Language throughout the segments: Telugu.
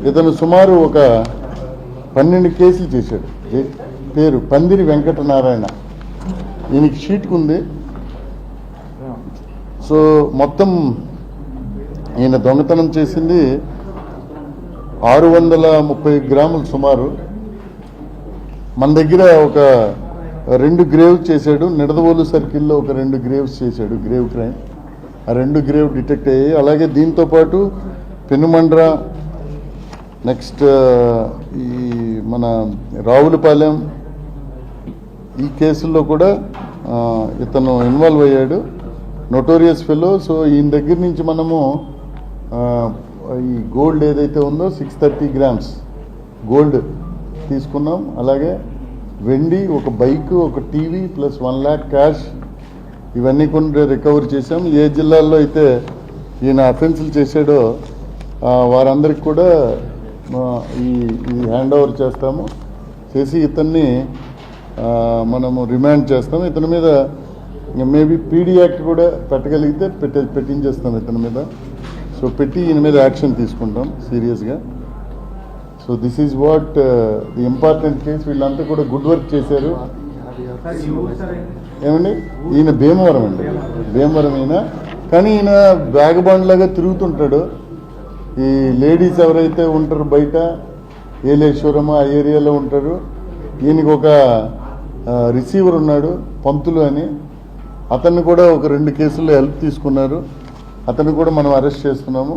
ఇతను సుమారు ఒక 12 కేసులు చేశాడు. పేరు పందిరి వెంకటనారాయణ. ఈయనకి షీట్కు ఉంది. సో మొత్తం ఈయన దొంగతనం చేసింది 630 గ్రాములు సుమారు. మన దగ్గర ఒక 2 గ్రేవ్స్ చేశాడు. నిడదవోలు సర్కిల్లో ఒక 2 గ్రేవ్స్ చేశాడు, గ్రేవ్ క్రైమ్. ఆ 2 గ్రేవ్ డిటెక్ట్ అయ్యాయి. అలాగే దీంతోపాటు పెనుమండ్ర, నెక్స్ట్ ఈ మన రావులపాలెం, ఈ కేసుల్లో కూడా ఇతను ఇన్వాల్వ్ అయ్యాడు. Notorious fellow. సో ఈయన దగ్గర నుంచి మనము ఈ గోల్డ్ ఏదైతే ఉందో 630 గ్రామ్స్ గోల్డ్ తీసుకున్నాం. అలాగే వెండి, ఒక బైక్, ఒక టీవీ ప్లస్ 1 lakh క్యాష్, ఇవన్నీ కొన్ని రికవర్ చేశాం. ఏ జిల్లాల్లో అయితే ఈయన అఫెన్సులు చేశాడో వారందరికి కూడా ఈ హ్యాండ్ ఓవర్ చేస్తాము. చేసి ఇతన్ని మనము రిమాండ్ చేస్తాము. ఇతని మీద మేబీ పీడీ యాక్ట్ కూడా పెట్టగలిగితే పెట్టించేస్తాం ఇతని మీద. సో పెట్టి ఈయన మీద యాక్షన్ తీసుకుంటాం సీరియస్గా. So this is what the important case. వీళ్ళంతా కూడా గుడ్ వర్క్ చేశారు. ఏమండి, ఈయన భీమవరం అండి, భీమవరం ఈయన. కానీ ఈయన బ్యాగ్బాండ్ లాగా తిరుగుతుంటాడు. ఈ లేడీస్ ఎవరైతే ఉంటారో బయట ఏలేశ్వరమ ఆ ఏరియాలో ఉంటారు. ఈయనకి ఒక రిసీవర్ ఉన్నాడు, పంతులు అని. అతన్ని కూడా ఒక 2 కేసుల్లో హెల్ప్ తీసుకున్నారు. అతన్ని కూడా మనం అరెస్ట్ చేస్తున్నాము.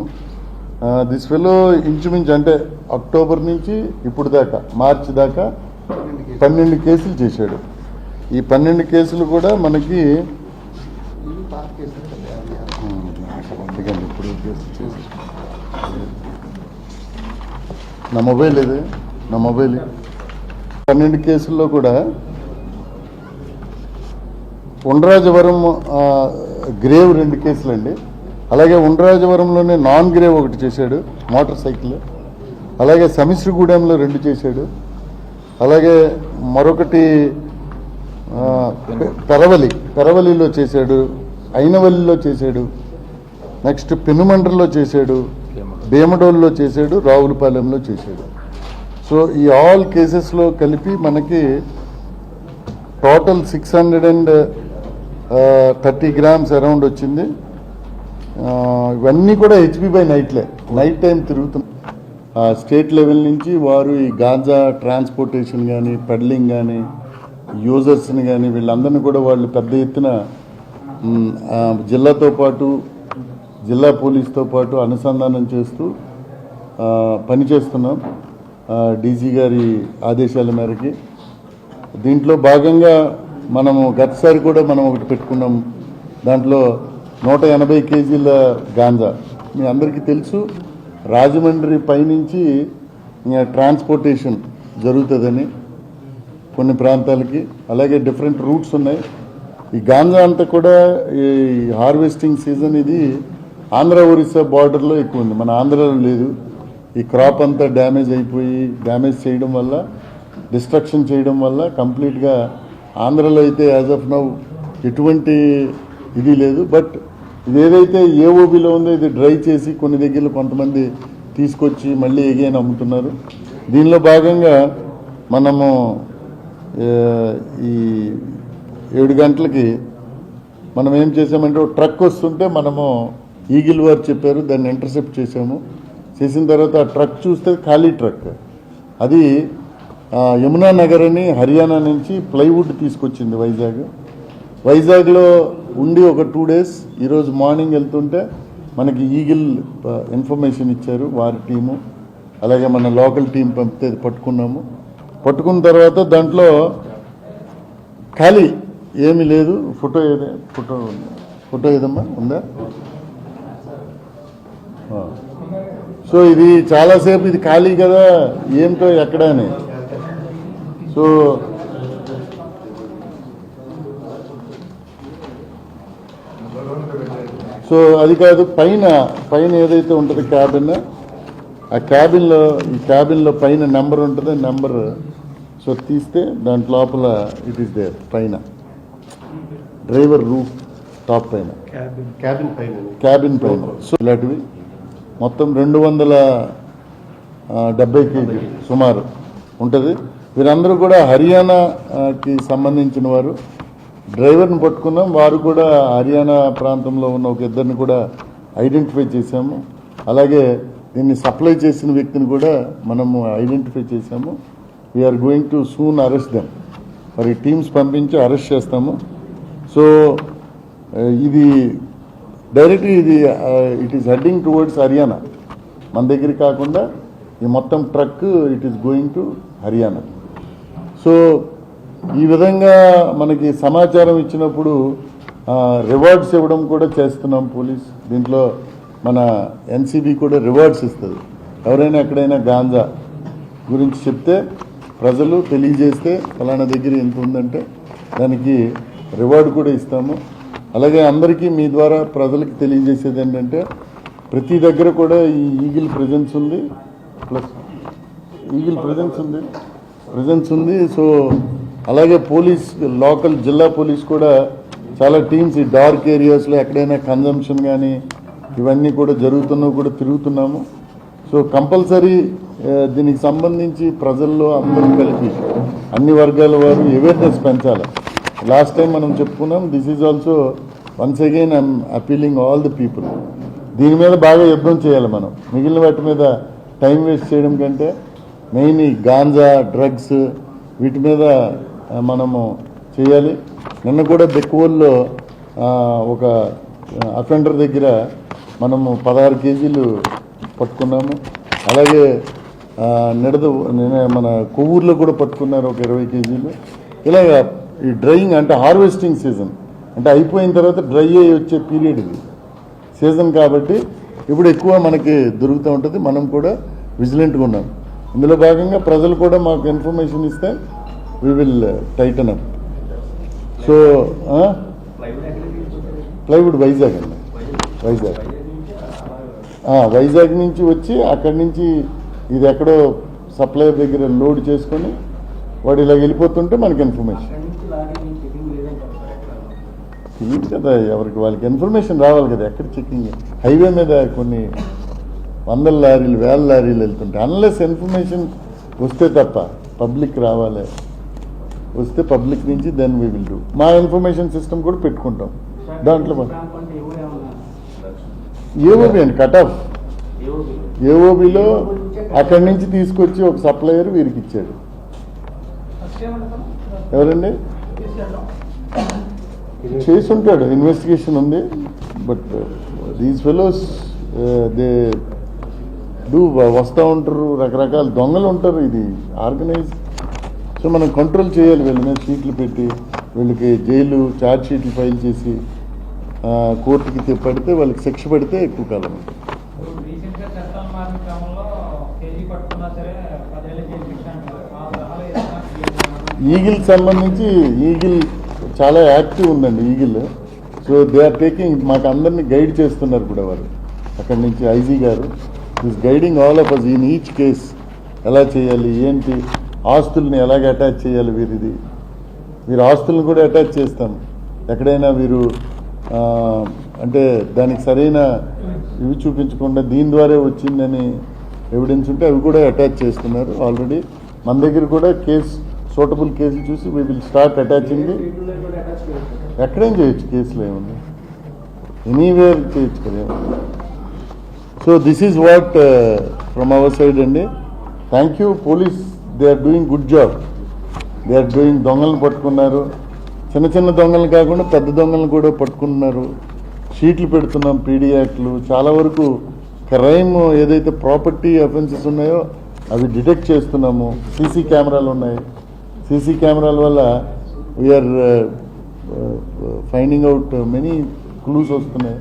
దిస్ ఫెలో ఇంచుమించు అంటే అక్టోబర్ నుంచి ఇప్పుడు దాకా మార్చి దాకా 12 కేసులు చేశాడు. ఈ 12 కేసులు కూడా మనకి నా మొబైల్ ఇది, నా మొబైల్ 12 కేసుల్లో కూడా ఉండ్రాజవరం గ్రేవ్ 2 కేసులు అండి. అలాగే ఉండ్రాజవరంలోనే నాన్ గ్రేవ్ ఒకటి చేశాడు, మోటార్ సైకిల్. అలాగే సమిశ్రగూడెంలో 2 చేశాడు. అలాగే మరొకటి పెరవలిలో చేశాడు, అయినవల్లిలో చేశాడు, నెక్స్ట్ పెనుమండ్రలో చేశాడు, భీమడోల్లో చేశాడు, రావులపాలెంలో చేశాడు. సో ఈ ఆల్ కేసెస్లో కలిపి మనకి టోటల్ 630 గ్రామ్స్ అరౌండ్ వచ్చింది. ఇవన్నీ కూడా హెచ్బి నైట్ టైం తిరుగుతున్నాయి. స్టేట్ లెవెల్ నుంచి వారు ఈ గాంజా ట్రాన్స్పోర్టేషన్ కానీ, పెడ్లింగ్ కానీ, యూజర్స్ని కానీ వీళ్ళందరినీ కూడా వాళ్ళు పెద్ద ఎత్తున జిల్లాతో పాటు, జిల్లా పోలీస్తో పాటు అనుసంధానం చేస్తూ పనిచేస్తున్నాం డీజీ గారి ఆదేశాల మేరకి. దీంట్లో భాగంగా మనము గతసారి కూడా మనం ఒకటి పెట్టుకున్నాం. దాంట్లో 180 కేజీల గాంజా. మీ అందరికీ తెలుసు రాజమండ్రి పైనుంచి ట్రాన్స్పోర్టేషన్ జరుగుతుందని కొన్ని ప్రాంతాలకి. అలాగే డిఫరెంట్ రూట్స్ ఉన్నాయి. ఈ గాంజా అంతా కూడా ఈ హార్వెస్టింగ్ సీజన్ ఇది ఆంధ్ర ఒరిస్సా బార్డర్లో ఎక్కువ ఉంది, మన ఆంధ్రాలో లేదు. ఈ క్రాప్ అంతా డ్యామేజ్ అయిపోయి, డ్యామేజ్ చేయడం వల్ల, డిస్ట్రక్షన్ చేయడం వల్ల కంప్లీట్గా ఆంధ్రలో అయితే యాజ్ ఆఫ్ నౌ ఎటువంటి ఇది లేదు. బట్ ఇది ఏదైతే ఏఓబిలో ఉందో ఇది డ్రై చేసి కొన్ని దగ్గరలో కొంతమంది తీసుకొచ్చి మళ్ళీ ఎగైన్ అమ్ముతున్నారు. దీనిలో భాగంగా మనము ఈ 7 గంటలకి మనం ఏం చేసామంటే ట్రక్ వస్తుంటే మనము ఈగిల్ వారు చెప్పారు, దాన్ని ఇంటర్సెప్ట్ చేసాము. చేసిన తర్వాత ఆ ట్రక్ చూస్తే ఖాళీ ట్రక్, అది యమునా నగర్ అని హర్యానా నుంచి ప్లైవుడ్ తీసుకొచ్చింది వైజాగ్లో ఉండి ఒక 2 days. ఈరోజు మార్నింగ్ వెళ్తుంటే మనకి ఈగిల్ ఇన్ఫర్మేషన్ ఇచ్చారు వారి టీము. అలాగే మన లోకల్ టీం పంపితే పట్టుకున్నాము. పట్టుకున్న తర్వాత దాంట్లో ఖాళీ ఏమీ లేదు. ఫోటో ఏదమ్మా ఉందా? సో ఇది చాలాసేపు ఇది ఖాళీ కదా, ఏమిటో ఎక్కడ అని. సో అది కాదు, పైన ఏదైతే ఉంటుందో క్యాబిన్, ఆ క్యాబిన్లో పైన నెంబర్ ఉంటుంది. నెంబర్ సో తీస్తే దాంట్లో లోపల ఇట్ ఈస్ దేర్ పైన డ్రైవర్ రూఫ్ టాప్ పైన క్యాబిన్ పైన. సో ఇలాంటివి మొత్తం 70 కేజీ సుమారు ఉంటుంది. వీరందరూ కూడా హర్యానాకి సంబంధించిన వారు. డ్రైవర్ని పట్టుకున్నాం, వారు కూడా హర్యానా ప్రాంతంలో ఉన్న ఒక ఇద్దరిని కూడా ఐడెంటిఫై చేశాము. అలాగే దీన్ని సప్లై చేసిన వ్యక్తిని కూడా మనము ఐడెంటిఫై చేశాము. We are going to soon arrest them. మరి టీమ్స్ పంపించి అరెస్ట్ చేస్తాము. సో ఇది directly it is heading towards Haryana. మన దగ్గర కాకుండా ఈ మొత్తం truck it is going to Haryana. So ఈ విధంగా మనకి సమాచారం ఇచ్చినప్పుడు రివార్డ్స్ ఇవ్వడం కూడా చేస్తున్నాం పోలీస్. దీంట్లో మన ఎన్సీబీ కూడా రివార్డ్స్ ఇస్తుంది. ఎవరైనా ఎక్కడైనా గాంజా గురించి చెప్తే ప్రజలు తెలియజేస్తే ఫలానా దగ్గర ఎంత ఉందంటే దానికి రివార్డు కూడా ఇస్తాము. అలాగే అందరికీ మీ ద్వారా ప్రజలకు తెలియజేసేది ఏంటంటే ప్రతి దగ్గర కూడా ఈ ఈగిల్ ప్రెజెన్స్ ఉంది, ప్లస్ ఈగిల్ ప్రెజెన్స్ ఉంది. సో అలాగే పోలీస్, లోకల్ జిల్లా పోలీస్ కూడా చాలా టీమ్స్ ఈ డార్క్ ఏరియాస్లో ఎక్కడైనా కన్జంప్షన్ కానీ ఇవన్నీ కూడా జరుగుతున్నా కూడా తిరుగుతున్నాము. సో కంపల్సరీ దీనికి సంబంధించి ప్రజల్లో అందరూ కలిపి అన్ని వర్గాల వారు అవేర్నెస్ పెంచాలి. లాస్ట్ టైం మనం చెప్పుకున్నాం. This is also once again I'm appealing all the people. దీని మీద బాగా యుద్ధం చేయాలి మనం. మిగిలిన వాటి మీద టైం వేస్ట్ చేయడం కంటే మెయిన్ ఈ గాంజా, డ్రగ్స్ వీటి మీద మనము చేయాలి. నిన్న కూడా బెక్కువల్లో ఒక అఫెండర్ దగ్గర మనము 16 కేజీలు పట్టుకున్నాము. అలాగే మన కొవ్వూరులో కూడా పట్టుకున్నారు ఒక 20 కేజీలు. ఇలాగ ఈ డ్రైయింగ్ అంటే హార్వెస్టింగ్ సీజన్ అంటే అయిపోయిన తర్వాత డ్రై అయ్యి వచ్చే పీరియడ్ ఇది సీజన్ కాబట్టి ఇప్పుడు ఎక్కువ మనకి దొరుకుతూ ఉంటుంది. మనం కూడా విజిలెంట్గా ఉన్నాం. ఇందులో భాగంగా ప్రజలు కూడా మాకు ఇన్ఫర్మేషన్ ఇస్తే we will Titan up. So plywood Vizag అండి, వైజాగ్ నుంచి వచ్చి అక్కడి నుంచి ఇది ఎక్కడో సప్లయర్ దగ్గర లోడ్ చేసుకొని వాడు ఇలా వెళ్ళిపోతుంటే మనకి ఇన్ఫర్మేషన్ తెలియదు కదా, ఎవరికి వాళ్ళకి ఇన్ఫర్మేషన్ రావాలి కదా. ఎక్కడ చెక్కింగ్ హైవే మీద కొన్ని 100 లారీలు 1000 లారీలు వెళ్తుంటాయి. అన్లెస్ ఇన్ఫర్మేషన్ వస్తే తప్ప పబ్లిక్ రావాలి. వస్తే పబ్లిక్ నుంచి దెన్ వీ విల్ డూ. మా ఇన్ఫర్మేషన్ సిస్టమ్ కూడా పెట్టుకుంటాం. దాంట్లో ఏఓబి అండి, కట్ ఆఫ్ ఏఓబిలో అక్కడి నుంచి తీసుకొచ్చి ఒక సప్లయర్ వీరికి ఇచ్చాడు. ఎవరండి చేసి ఉంటాడు, ఇన్వెస్టిగేషన్ ఉంది. But these fellows they do వస్తూ ఉంటారు, రకరకాల దొంగలు ఉంటారు. ఇది ఆర్గనైజ్. సో మనం కంట్రోల్ చేయాలి. వీళ్ళ మీద షీట్లు పెట్టి వీళ్ళకి జైలు ఛార్జ్ షీట్లు ఫైల్ చేసి కోర్టుకి పడితే వాళ్ళకి శిక్ష పడితే ఎక్కువ కాలం ఉంటుంది. ఈగిల్ సంబంధించి ఈగిల్ చాలా యాక్టివ్ ఉందండి eagle. So they are taking మాకు అందరినీ గైడ్ చేస్తున్నారు కూడా వారు. అక్కడి నుంచి ఐజీ గారు is guiding all of us in each case. ఎలా చేయాలి, ఏంటి, ఆస్తుల్ని ఎలాగ అటాచ్ చేయాలి. వీరు ఆస్తులను కూడా అటాచ్ చేస్తాం. ఎక్కడైనా వీరు అంటే దానికి సరైన ఇవి చూపించకుండా దీని ద్వారా వచ్చిందని ఎవిడెన్స్ ఉంటే అవి కూడా అటాచ్ చేస్తున్నారు ఆల్రెడీ. మన దగ్గర కూడా కేసు సూటబుల్ కేసులు చూసి వీ విల్ స్టార్ట్ అటాచింగ్. ఎక్కడేం చేయొచ్చు, కేసులు ఏముంది, ఎనీవేర్ చేయొచ్చు కదా. So this is what from our side అండి. Thank you police, they are doing good job. They are doing. దొంగలను పట్టుకున్నారు, చిన్న చిన్న దొంగలను కాకుండా పెద్ద దొంగలను కూడా పట్టుకుంటున్నారు. షీట్లు పెడుతున్నాం, పీడీ యాక్ట్లు. చాలా వరకు క్రైమ్ ఏదైతే ప్రాపర్టీ అఫెన్సెస్ ఉన్నాయో అవి డిటెక్ట్ చేస్తున్నాము. సీసీ కెమెరాలు ఉన్నాయి. సీసీ కెమెరాల వల్ల we are finding out many clues వస్తున్నాయి.